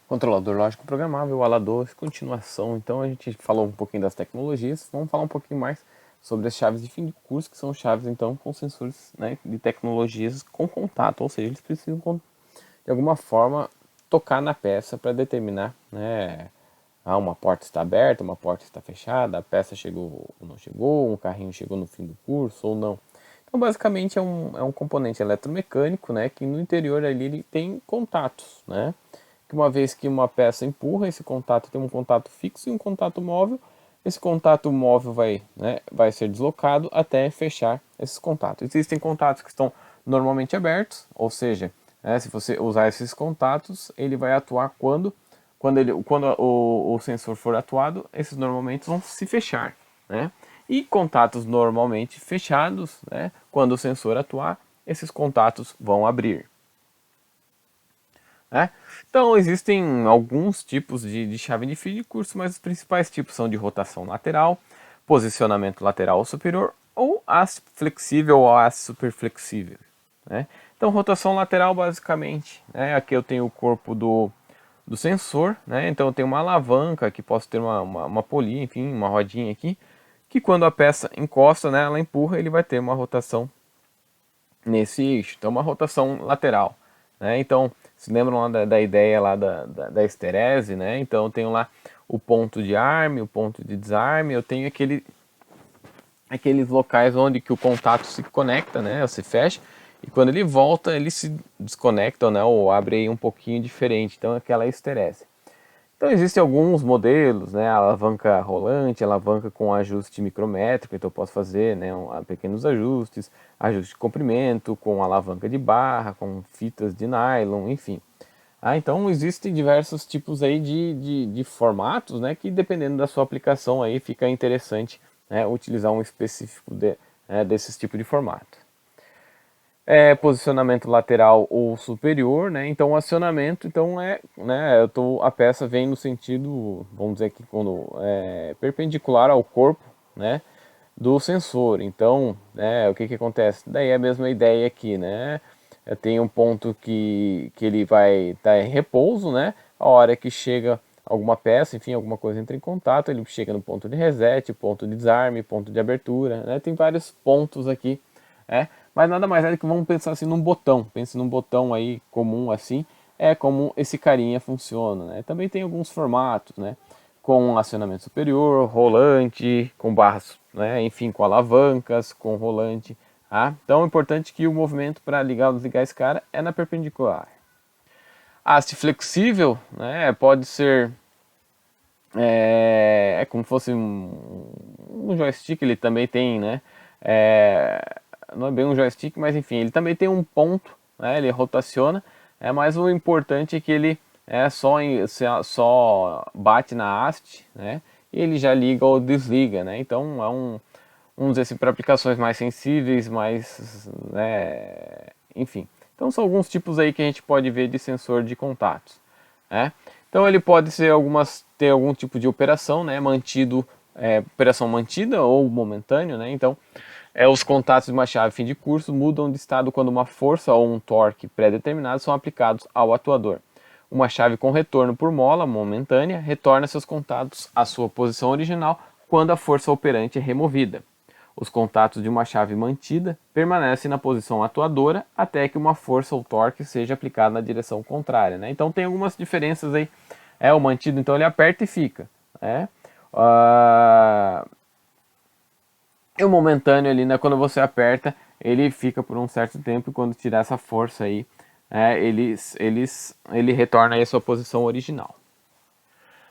Controlador lógico programável, ALA2, continuação. Então a gente falou um pouquinho das tecnologias, vamos falar um pouquinho mais sobre as chaves de fim de curso, que são chaves então com sensores, né, de tecnologias com contato, ou seja, eles precisam de alguma forma tocar na peça para determinar, né, uma porta está aberta, uma porta está fechada, a peça chegou ou não chegou, um carrinho chegou no fim do curso ou não. Então basicamente é um componente eletromecânico, né, que no interior ali ele tem contatos, né, que uma vez que uma peça empurra, esse contato tem um contato fixo e um contato móvel. Esse contato móvel vai ser deslocado até fechar esses contatos. Existem contatos que estão normalmente abertos, ou seja, se você usar esses contatos, ele vai atuar quando o sensor for atuado, esses normalmente vão se fechar. Né? E contatos normalmente fechados, né, quando o sensor atuar, esses contatos vão abrir. Né? Então existem alguns tipos de chave de fim de curso, mas os principais tipos são de rotação lateral, posicionamento lateral superior ou haste flexível ou haste superflexível. Né? Então rotação lateral basicamente, né? Aqui eu tenho o corpo do sensor, né? Então eu tenho uma alavanca que posso ter uma polia, enfim, uma rodinha aqui, que quando a peça encosta, né, ela empurra, ele vai ter uma rotação nesse eixo, então uma rotação lateral. Né? Então, se lembram lá da ideia lá da esterese, né? Então eu tenho lá o ponto de arme, o ponto de desarme, eu tenho aqueles locais onde que o contato se conecta, né? Ou se fecha, e quando ele volta, ele se desconecta, né? Ou abre aí um pouquinho diferente, então aquela esterese. Então existem alguns modelos, né, alavanca rolante, alavanca com ajuste micrométrico, então eu posso fazer, né, pequenos ajustes, ajuste de comprimento, com alavanca de barra, com fitas de nylon, enfim. Então existem diversos tipos aí de formatos, né, que dependendo da sua aplicação aí fica interessante, né, utilizar um específico desses tipos de formato. Posicionamento lateral ou superior, né? Então o acionamento, então né? A peça vem no sentido, vamos dizer que quando perpendicular ao corpo, né? Do sensor. Então, o que acontece? Daí é a mesma ideia aqui, né? Tem um ponto que ele vai estar em repouso, né? A hora que chega alguma peça, enfim, alguma coisa entra em contato, ele chega no ponto de reset, ponto de desarme, ponto de abertura, né? Tem vários pontos aqui, mas nada mais é do que vamos pensar assim num botão. Pense num botão aí comum assim, é como esse carinha funciona, né? Também tem alguns formatos, né? Com acionamento superior, rolante, com barras, né? Enfim, com alavancas, com rolante. Então é importante que o movimento para ligar ou desligar esse cara é na perpendicular. A haste flexível, né? Pode ser como se fosse um joystick, ele também tem, né? Não é bem um joystick, mas enfim, ele também tem um ponto, né? Ele rotaciona, mas o importante é que ele só bate na haste, né? E ele já liga ou desliga, né? Então vamos dizer assim, para aplicações mais sensíveis, mais, né? Enfim. Então são alguns tipos aí que a gente pode ver de sensor de contatos. Né? Então ele pode ter algum tipo de operação, né, operação mantida ou momentâneo, né? Então os contatos de uma chave fim de curso mudam de estado quando uma força ou um torque pré-determinados são aplicados ao atuador. Uma chave com retorno por mola momentânea retorna seus contatos à sua posição original quando a força operante é removida. Os contatos de uma chave mantida permanecem na posição atuadora até que uma força ou torque seja aplicado na direção contrária. Né? Então tem algumas diferenças aí. O mantido, então ele aperta e fica. Né? E o momentâneo ali, né, quando você aperta, ele fica por um certo tempo e quando tirar essa força aí, ele retorna aí a sua posição original.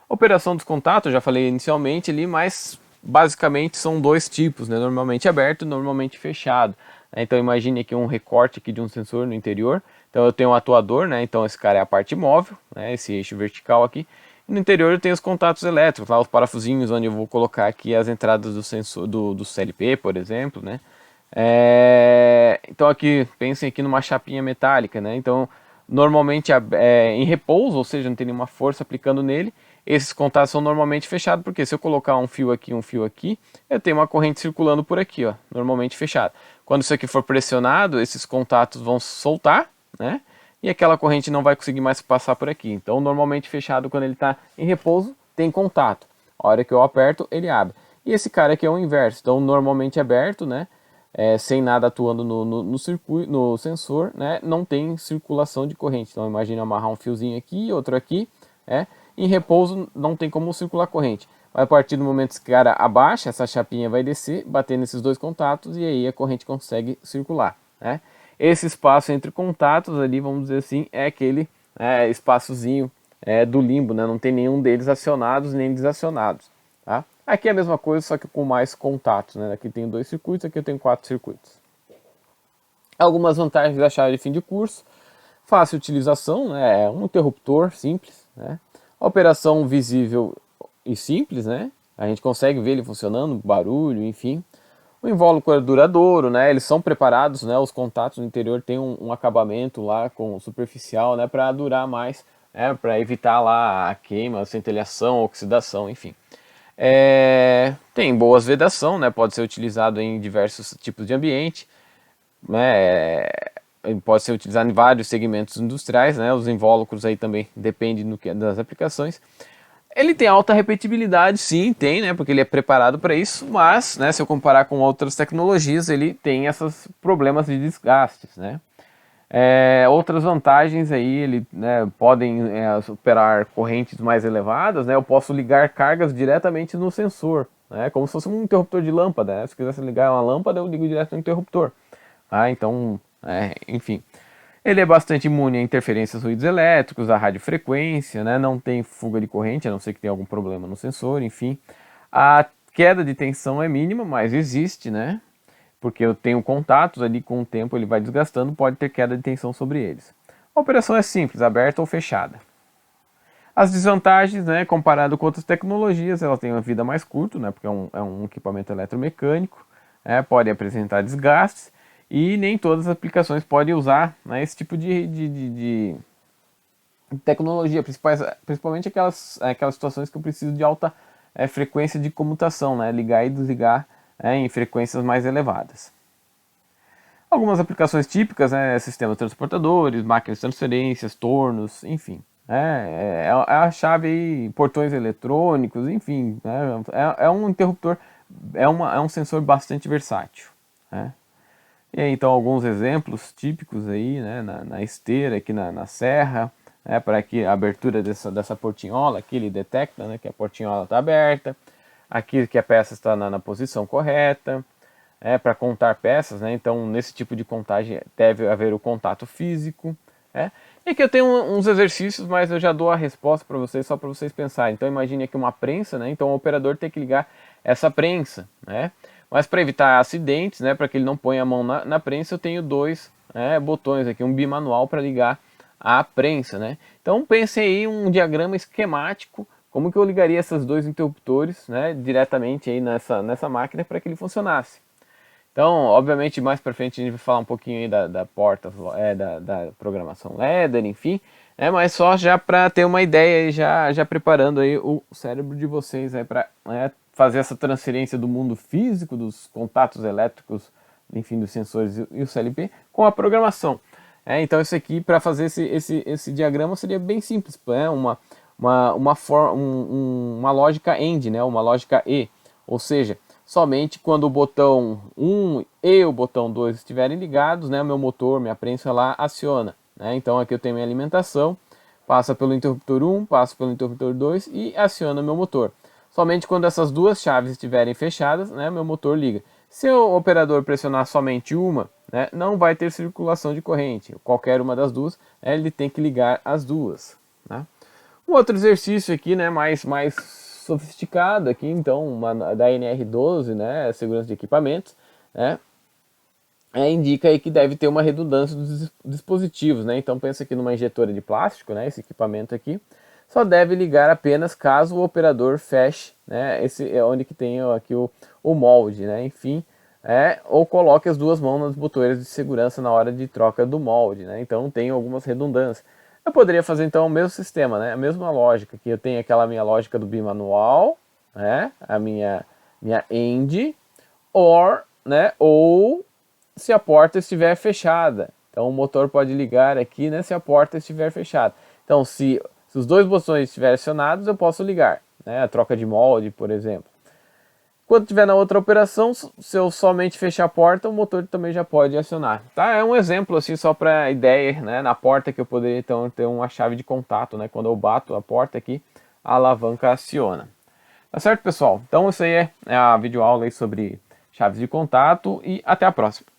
Operação dos contatos, já falei inicialmente ali, mas basicamente são dois tipos, né? Normalmente aberto e normalmente fechado. Então imagine aqui um recorte aqui de um sensor no interior. Então eu tenho um atuador, né? Então esse cara é a parte móvel, né? Esse eixo vertical aqui. E no interior eu tenho os contatos elétricos, lá os parafusinhos onde eu vou colocar aqui as entradas do sensor do CLP, por exemplo, né? Então aqui, pensem aqui numa chapinha metálica, né? Então normalmente em repouso, ou seja, não tem nenhuma força aplicando nele. Esses contatos são normalmente fechados, porque se eu colocar um fio aqui, eu tenho uma corrente circulando por aqui, ó, normalmente fechado. Quando isso aqui for pressionado, esses contatos vão soltar, né? e aquela corrente não vai conseguir mais passar por aqui. Então, normalmente fechado, quando ele está em repouso, tem contato. A hora que eu aperto, ele abre. E esse cara aqui é o inverso, então normalmente aberto, né? Sem nada atuando no circuito, no sensor, né? Não tem circulação de corrente. Então imagine amarrar um fiozinho aqui, outro aqui, em repouso não tem como circular corrente. A partir do momento que esse cara abaixa, essa chapinha vai descer, bater nesses dois contatos e aí a corrente consegue circular, né? Esse espaço entre contatos ali, vamos dizer assim, é aquele espaçozinho do limbo, né? Não tem nenhum deles acionados nem desacionados, tá? Aqui é a mesma coisa, só que com mais contatos, né? Aqui tem 2 circuitos, aqui eu tenho 4 circuitos. Algumas vantagens da chave de fim de curso: fácil utilização, né? É um interruptor simples, né? Operação visível e simples, né? A gente consegue ver ele funcionando, barulho, enfim. O invólucro é duradouro, né? Eles são preparados, né? Os contatos no interior têm um acabamento lá com superficial, né? Para durar mais, né? Para evitar lá a queima, a centelhação, a oxidação, enfim. Tem boas vedação, né? Pode ser utilizado em diversos tipos de ambiente, né? Pode ser utilizado em vários segmentos industriais, né? Os invólucros aí também dependem das aplicações. Ele tem alta repetibilidade, sim, tem, né? Porque ele é preparado para isso, mas, né? Se eu comparar com outras tecnologias, ele tem esses problemas de desgastes, né? Outras vantagens aí, ele podem operar correntes mais elevadas, né? Eu posso ligar cargas diretamente no sensor, né? Como se fosse um interruptor de lâmpada, né? Se eu quisesse ligar uma lâmpada, eu ligo direto no interruptor. Então, enfim. Ele é bastante imune a interferências, ruídos elétricos, a radiofrequência, né? Não tem fuga de corrente, a não ser que tenha algum problema no sensor, enfim. A queda de tensão é mínima, mas existe, né? Porque eu tenho contatos ali, com o tempo ele vai desgastando, pode ter queda de tensão sobre eles. A operação é simples, aberta ou fechada. As desvantagens, né, comparado com outras tecnologias, ela tem uma vida mais curta, né, porque é um equipamento eletromecânico, pode apresentar desgastes, e nem todas as aplicações podem usar, né, esse tipo de tecnologia, principalmente aquelas situações que eu preciso de alta frequência de comutação, né, ligar e desligar em frequências mais elevadas. Algumas aplicações típicas, sistemas transportadores, máquinas de transferências, tornos, enfim. É a chave aí, portões eletrônicos, enfim. É um interruptor, é um sensor bastante versátil. Né? E aí, então, alguns exemplos típicos aí, né, na esteira, aqui na serra, para que a abertura dessa portinhola, aqui ele detecta, né, que a portinhola está aberta, aqui que a peça está na posição correta, para contar peças, né, então nesse tipo de contagem deve haver o contato físico. E aqui eu tenho uns exercícios, mas eu já dou a resposta para vocês, só para vocês pensarem. Então imagine aqui uma prensa, né, então o operador tem que ligar essa prensa, né, mas para evitar acidentes, né, para que ele não ponha a mão na prensa, eu tenho 2 botões aqui, um bimanual para ligar a prensa, né. Então pense aí um diagrama esquemático, como que eu ligaria esses 2 interruptores, né, diretamente aí nessa máquina para que ele funcionasse. Então, obviamente, mais para frente a gente vai falar um pouquinho aí da porta, da programação ladder, enfim, mas só já para ter uma ideia e já preparando aí o cérebro de vocês para fazer essa transferência do mundo físico, dos contatos elétricos, enfim, dos sensores e o CLP com a programação. Então, isso aqui, para fazer esse diagrama, seria bem simples, uma lógica AND, né, uma lógica E, ou seja, somente quando o botão 1 e o botão 2 estiverem ligados, né, meu motor, minha prensa lá aciona. Né? Então aqui eu tenho minha alimentação, passa pelo interruptor 1, passa pelo interruptor 2 e aciona meu motor. Somente quando essas duas chaves estiverem fechadas, né, meu motor liga. Se o operador pressionar somente uma, né, não vai ter circulação de corrente. Qualquer uma das duas, ele tem que ligar as duas. Né? Um outro exercício aqui, né, mais sofisticado aqui, então, da NR12, né, segurança de equipamentos, né, indica aí que deve ter uma redundância dos dispositivos, né, então pensa aqui numa injetora de plástico, né, esse equipamento aqui, só deve ligar apenas caso o operador feche, né, esse é onde que tem aqui o molde, né, enfim, ou coloque as duas mãos nas botões de segurança na hora de troca do molde, né, então tem algumas redundâncias. Eu poderia fazer então o mesmo sistema, né? A mesma lógica, que eu tenho aquela minha lógica do bimanual, né? A minha AND, né? Ou se a porta estiver fechada. Então o motor pode ligar aqui, né, se a porta estiver fechada. Então se os dois botões estiverem acionados, eu posso ligar, né, a troca de molde, por exemplo. Quando estiver na outra operação, se eu somente fechar a porta, o motor também já pode acionar. Tá? É um exemplo assim só para ideia, né? Na porta que eu poderia então ter uma chave de contato, né? Quando eu bato a porta aqui, a alavanca aciona. Tá certo, pessoal? Então isso aí é a videoaula aí sobre chaves de contato e até a próxima.